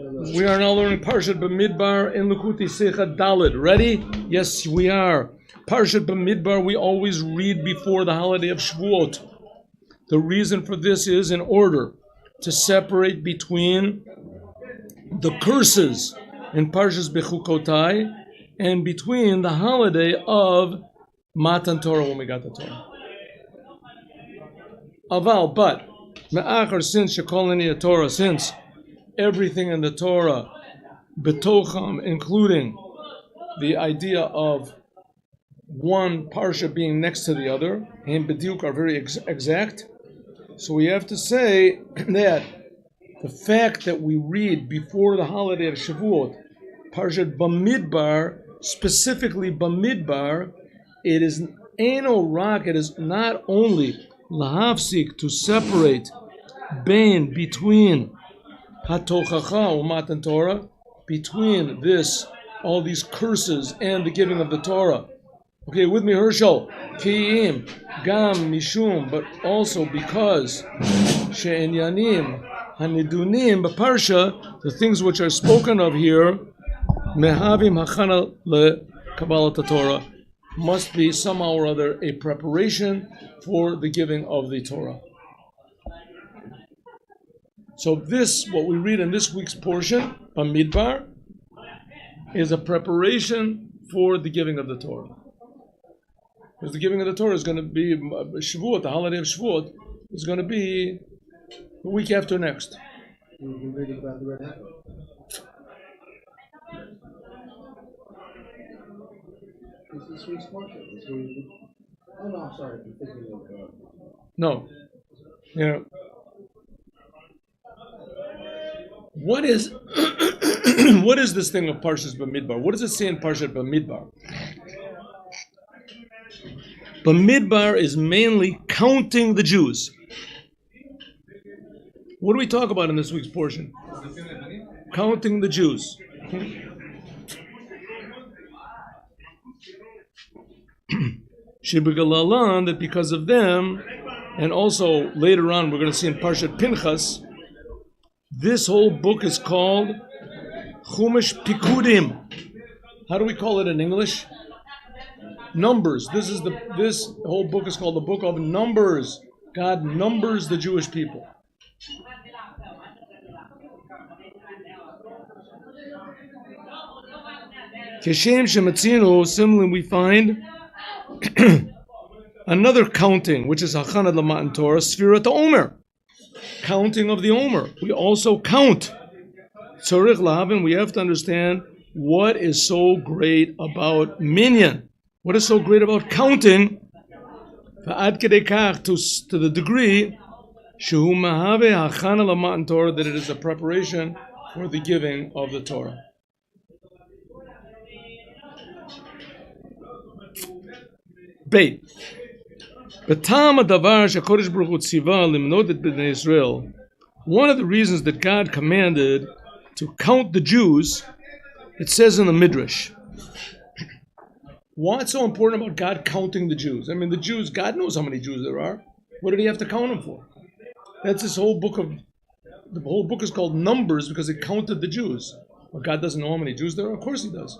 We are now learning Parshat Bamidbar in Likutei Seicha Daled. Ready? Yes, we are. Parshat Bamidbar we always read before the holiday of Shavuot. The reason for this is in order to separate between the curses in Parshas Bechukotai and between the holiday of Matan Torah when we got the Torah. Aval, but me'achar, since shekolani Torah, since everything in the Torah, betocham, including the idea of one parsha being next to the other, and bediuk are very exact. So we have to say that the fact that we read before the holiday of Shavuot, Parshat Bamidbar, specifically Bamidbar, it is Eino Rak, it is not only lahafsik, to separate between hatochacha or Matan Torah, between this, all these curses and the giving of the Torah. Okay, with me, Herschel. Ki'im, gam, mishum, but also because she'enyanim, hanidunim, b'parsha, the things which are spoken of here, mehavim hachana leKabbalat Torah, must be somehow or other a preparation for the giving of the Torah. So this, what we read in this week's portion, Bamidbar, is a preparation for the giving of the Torah. Because the giving of the Torah is going to be Shavuot, the holiday of Shavuot, is going to be the week after next. We're reading about the red heifer. This week's portion. Oh no, I'm sorry. I'm thinking of. No. Yeah. What is what is this thing of Parshas Bamidbar? What does it say in Parshat Bamidbar? Bamidbar is mainly counting the Jews. What do we talk about in this week's portion? Counting the Jews. Shibigalalan, that because of them, and also later on we're going to see in Parshat Pinchas, this whole book is called Chumash Pikudim. How do we call it in English? Numbers. This whole book is called the Book of Numbers. God numbers the Jewish people. Keshem Shematzinu, similarly we find another counting, which is Hachanad L'Matan Torah, Sfirat Omer. Counting of the Omer. We also count. Tzorich Lahavin, we have to understand what is so great about minyan. What is so great about counting? To the degree Shehu Mahave Hachana L'Matan Torah, that it is a preparation for the giving of the Torah. Beit. B'tam hadavar sheKodesh Baruch Hu tziva limnod et bnei Israel. One of the reasons that God commanded to count the Jews, it says in the Midrash. What's so important about God counting the Jews? I mean, the Jews, God knows how many Jews there are. What did he have to count them for? That's this whole book of, the whole book is called Numbers because it counted the Jews. Well, God doesn't know how many Jews there are? Of course he does.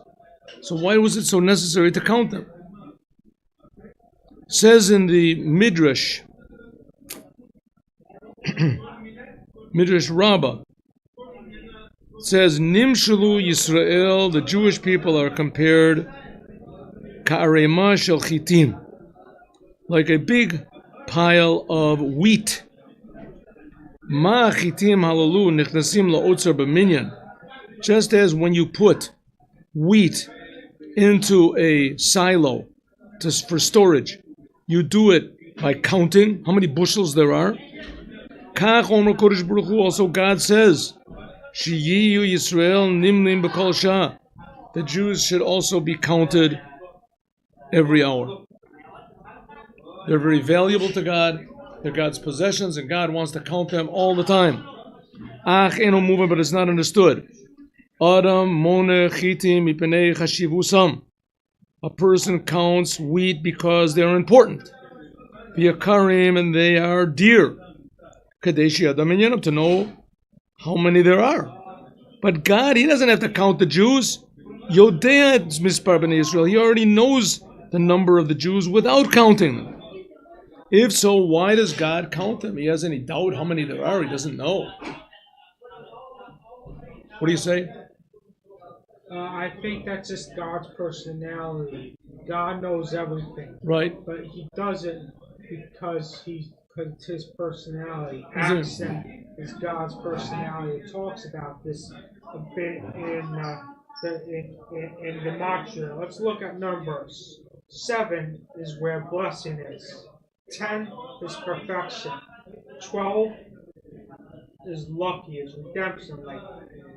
So why was it so necessary to count them? Says in the Midrash, Midrash Rabbah, it says, Nimshalu Yisrael, the Jewish people are compared Ka'arema shel chitim, like a big pile of wheat. Ma chitim halalu nichnasim la'otzar b'minyan. Just as when you put wheat into a silo for storage, you do it by counting how many bushels there are. Kach Omer Kodesh Baruch Hu, also God says, Shiyiyu Yisrael nimlim b'kol shah. The Jews should also be counted every hour. They're very valuable to God. They're God's possessions, and God wants to count them all the time. Ach eno moving, but it's not understood. Adam mone chitim ipenei chashivusam. A person counts wheat because they are important. V'yakarim, and they are dear. Kadeshi Adam Inyanam, to know how many there are. But God, He doesn't have to count the Jews. Yodea mispar b'nei Israel. He already knows the number of the Jews without counting them. If so, why does God count them? He has any doubt how many there are? He doesn't know. What do you say? I think that's just God's personality. God knows everything. Right. But He does it because it's His personality. Accent is God's personality. It talks about this a bit in the Machshir. Let's look at numbers. 7 is where blessing is. 10 is perfection. 12 is lucky, is redemption, like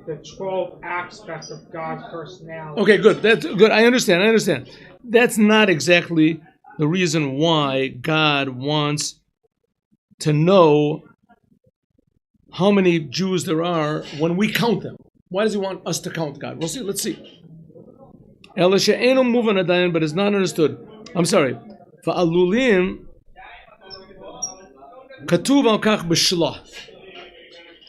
the 12 aspects of God's personality. Okay, good. That's good. I understand. That's not exactly the reason why God wants to know how many Jews there are when we count them. Why does He want us to count God? We'll see. Let's see. But it's not understood. I'm sorry. Fa'alulim katuv al kach b'shlah.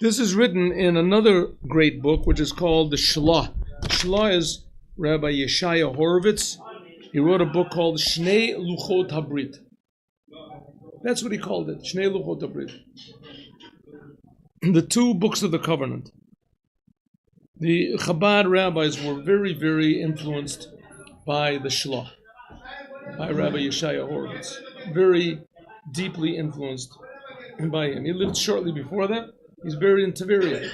This is written in another great book, which is called the Shlah. Shlah is Rabbi Yeshiva Ohr Tmimim. He wrote a book called Shnei Luchot Habrit. That's what he called it, Shnei Luchot Habrit. The 2 books of the covenant. The Chabad rabbis were very, very influenced by the Shlah, by Rabbi Yeshiva Ohr Tmimim. Very deeply influenced by him. He lived shortly before that. He's buried in Tiberia.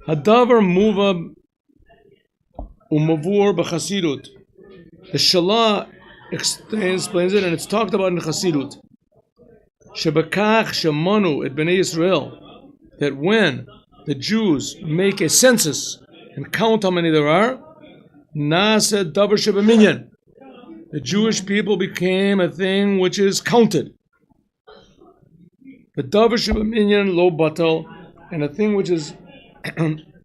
Hadavar muva umavur b'chasidut. The Shalah explains it, and it's talked about in Chassidut. Shebakach shemanu et bnei Yisrael, that when the Jews make a census and count how many there are, nasa davar shebeminyan, the Jewish people became a thing which is counted. The davar shebeminyan lo batal, and a thing which is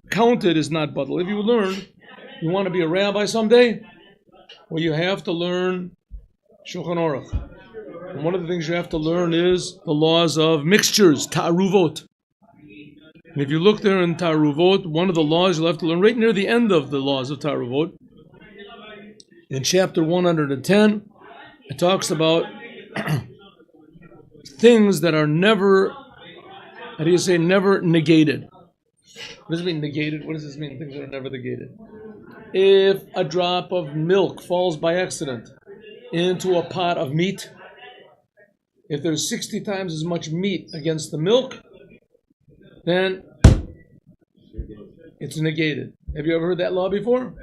counted is not batal. If you want to be a rabbi someday, well, you have to learn Shulchan Aruch. And one of the things you have to learn is the laws of mixtures, ta'aruvot. And if you look there in ta'aruvot, one of the laws you'll have to learn right near the end of the laws of ta'aruvot, in chapter 110, it talks about things that are never, never negated. What does it mean, negated? What does this mean, things that are never negated? If a drop of milk falls by accident into a pot of meat, if there's 60 times as much meat against the milk, then it's negated. Have you ever heard that law before?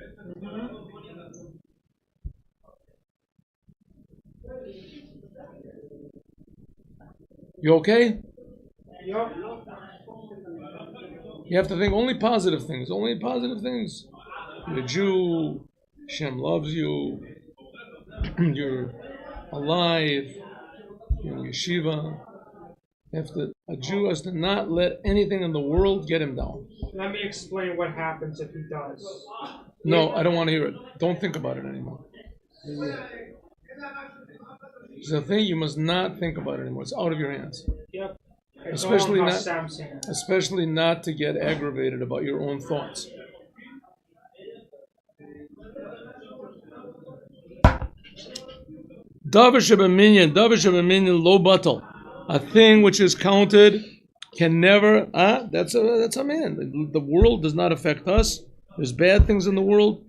You okay? Yep. You have to think only positive things. Only positive things. You're a Jew. Hashem loves you. You're alive. You're in yeshiva. A Jew has to not let anything in the world get him down. Let me explain what happens if he does. No, I don't want to hear it. Don't think about it anymore. It's a thing you must not think about it anymore. It's out of your hands. Yep. Especially not to get aggravated about your own thoughts. Davar shebeminyan lo batal. A thing which is counted can never. That's a man. The world does not affect us. There's bad things in the world.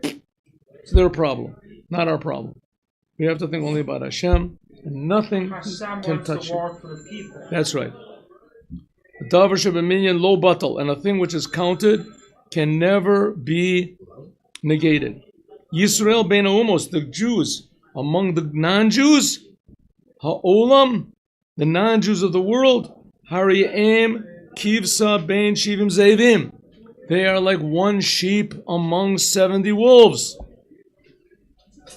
It's their problem, not our problem. We have to think only about Hashem, and nothing can touch you. That's right. Davar shebeminyan lo batal, and a thing which is counted can never be negated. Yisrael bein ha'umos, the Jews among the non-Jews, ha'olam, the non-Jews of the world, hariyem kivsa bein shivim zevim. They are like one sheep among 70 wolves.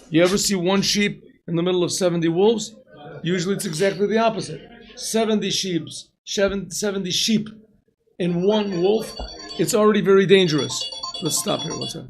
You ever see one sheep in the middle of 70 wolves? Usually it's exactly the opposite. 70 sheep in one wolf, it's already very dangerous. Let's stop here. What's that?